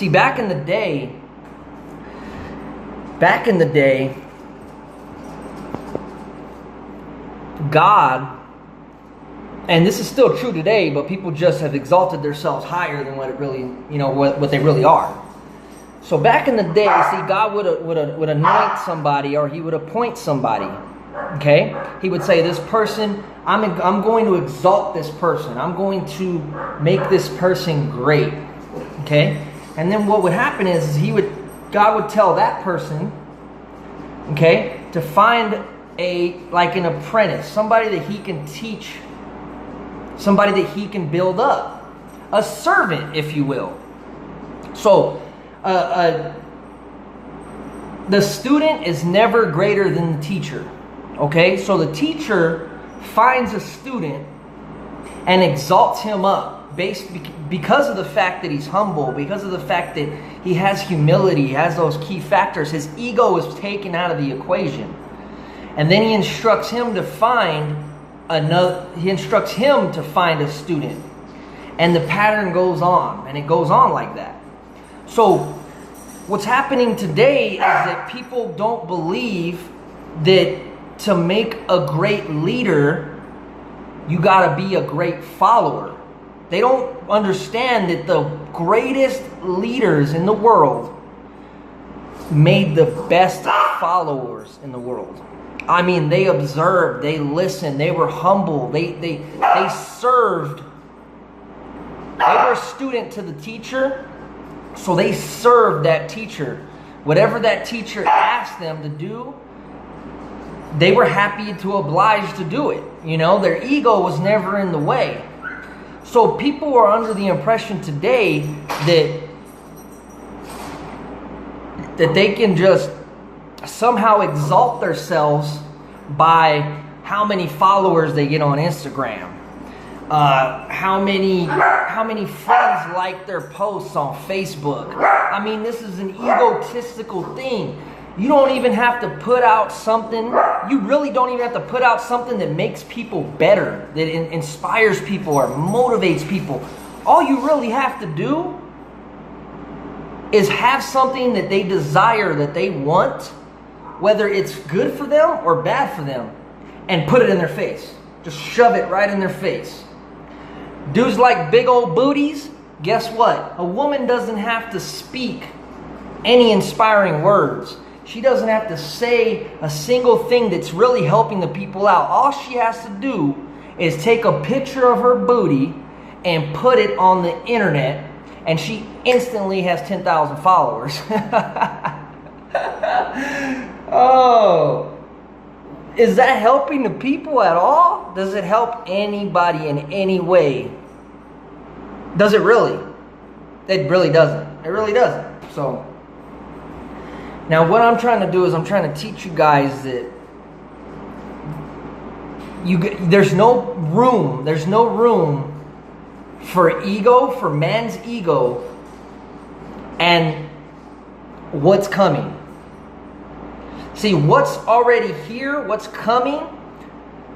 See, back in the day, God, and this is still true today, but people just have exalted themselves higher than what it really, what they really are. So back in the day, see, God would anoint somebody, or he would appoint somebody. Okay? He would say, this person, I'm going to exalt this person. I'm going to make this person great. Okay? And then what would happen is God would tell that person, okay, to find an apprentice, somebody that he can teach, somebody that he can build up, a servant, if you will. So the student is never greater than the teacher. Okay, so the teacher finds a student and exalts him up because of the fact that he's humble, because of the fact that he has humility, he has those key factors. His ego is taken out of the equation. And then he instructs him to find a student. And the pattern goes on, and it goes on like that. So what's happening today is that people don't believe that to make a great leader, you gotta be a great follower. They don't understand that the greatest leaders in the world made the best followers in the world. I mean, they observed, they listened, they were humble, they served. They were a student to the teacher, so they served that teacher. Whatever that teacher asked them to do, they were happy to oblige to do it. Their ego was never in the way. So people are under the impression today that they can just somehow exalt themselves by how many followers they get on Instagram, how many friends like their posts on Facebook. I mean, this is an egotistical thing. You don't even have to put out something. You really don't even have to put out something that makes people better, that inspires people or motivates people. All you really have to do is have something that they desire, that they want, whether it's good for them or bad for them, and put it in their face. Just shove it right in their face. Dudes like big old booties, guess what? A woman doesn't have to speak any inspiring words. She doesn't have to say a single thing that's really helping the people out. All she has to do is take a picture of her booty and put it on the internet, and she instantly has 10,000 followers. Oh, is that helping the people at all? Does it help anybody in any way? Does it really? It really doesn't. It really doesn't. So now what I'm trying to do is I'm trying to teach you guys that there's no room for ego, for man's ego, and what's coming. See, what's already here, what's coming,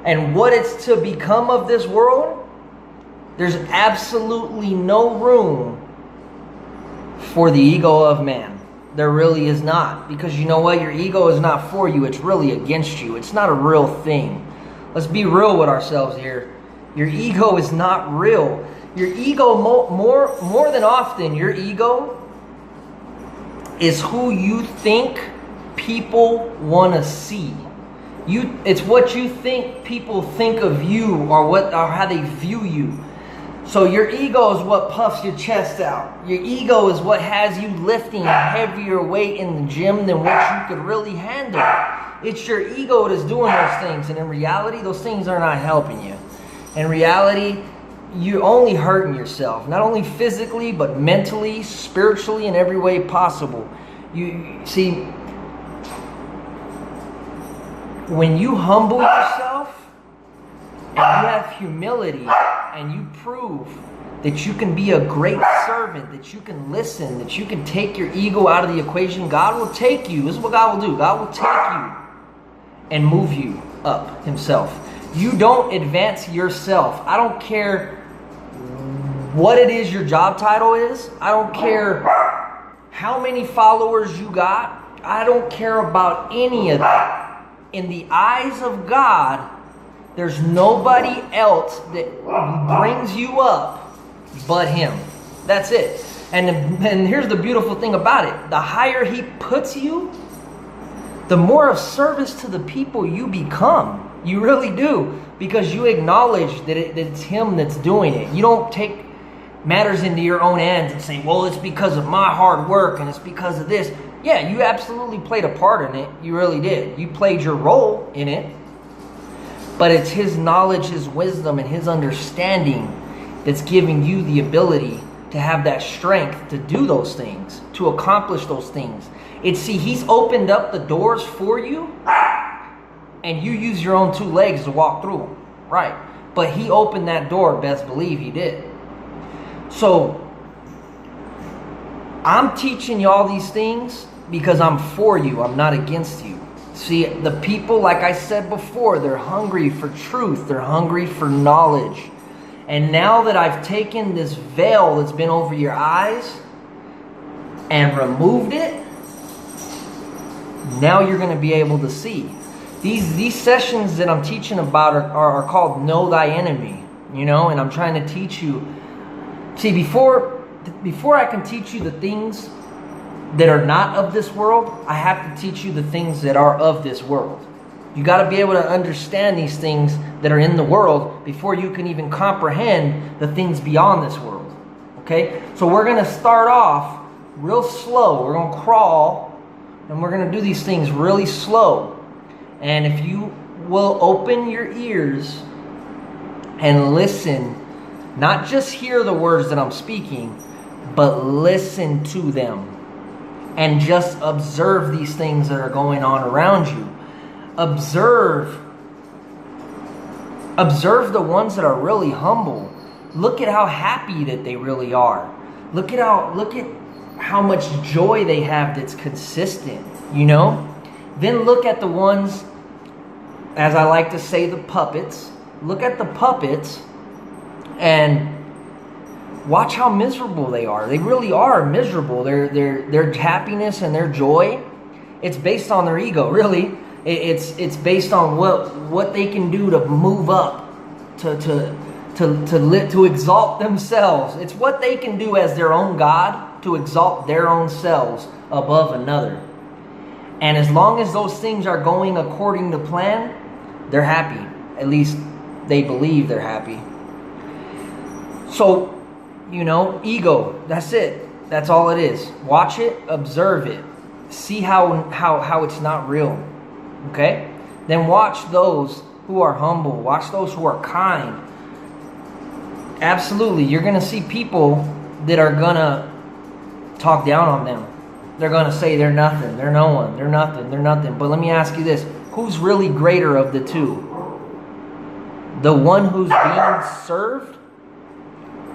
and what it's to become of this world, there's absolutely no room for the ego of man. There really is not. Because you know what? Your ego is not for you. It's really against you. It's not a real thing. Let's be real with ourselves here. Your ego is not real. Your ego, more than often, your ego is who you think people want to see. It's what you think people think of you, or how they view you. So your ego is what puffs your chest out. Your ego is what has you lifting a heavier weight in the gym than what you could really handle. It's your ego that's doing those things. And in reality, those things are not helping you. In reality, you're only hurting yourself. Not only physically, but mentally, spiritually, in every way possible. You see, when you humble yourself and you have humility, and you prove that you can be a great servant, that you can listen, that you can take your ego out of the equation, God will take you. This is what God will do. God will take you and move you up himself. You don't advance yourself. I don't care what it is your job title is. I don't care how many followers you got. I don't care about any of that. In the eyes of God, there's nobody else that brings you up but Him. That's it. And here's the beautiful thing about it. The higher He puts you, the more of service to the people you become. You really do. Because you acknowledge that it's Him that's doing it. You don't take matters into your own hands and say, well, it's because of my hard work and it's because of this. Yeah, you absolutely played a part in it. You really did. You played your role in it. But it's His knowledge, His wisdom, and His understanding that's giving you the ability to have that strength to do those things, to accomplish those things. See, He's opened up the doors for you, and you use your own 2 legs to walk through them. Right. But He opened that door, best believe He did. So, I'm teaching you all these things because I'm for you. I'm not against you. See, the people, like I said before, they're hungry for truth. They're hungry for knowledge. And now that I've taken this veil that's been over your eyes and removed it, now you're going to be able to see. These sessions that I'm teaching about are called Know Thy Enemy. You know, and I'm trying to teach you. See, before I can teach you the things that are not of this world, I have to teach you the things that are of this world. You got to be able to understand these things that are in the world before you can even comprehend the things beyond this world. Okay? So we're going to start off real slow. We're going to crawl, and we're going to do these things really slow. And if you will open your ears and listen, not just hear the words that I'm speaking, but listen to them. And just observe these things that are going on around you. Observe the ones that are really humble. Look at how happy that they really are. Look at how much joy they have that's consistent, you know? Then look at the ones, as I like to say, the puppets. Look at the puppets and watch how miserable they are. They really are miserable. Their happiness and their joy, it's based on their ego, really. It's based on what they can do to move up, to exalt themselves. It's what they can do as their own God to exalt their own selves above another. And as long as those things are going according to plan, they're happy. At least they believe they're happy. So, you know, ego, that's it. That's all it is. Watch it, observe it. See how it's not real. Okay? Then watch those who are humble. Watch those who are kind. Absolutely, you're going to see people that are going to talk down on them. They're going to say they're nothing, they're no one, they're nothing, they're nothing. But let me ask you this. Who's really greater of the two? The one who's being served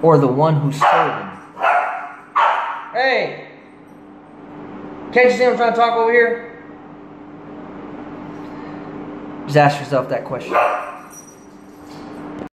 or the one who's serving? Hey! Can't you see I'm trying to talk over here? Just ask yourself that question.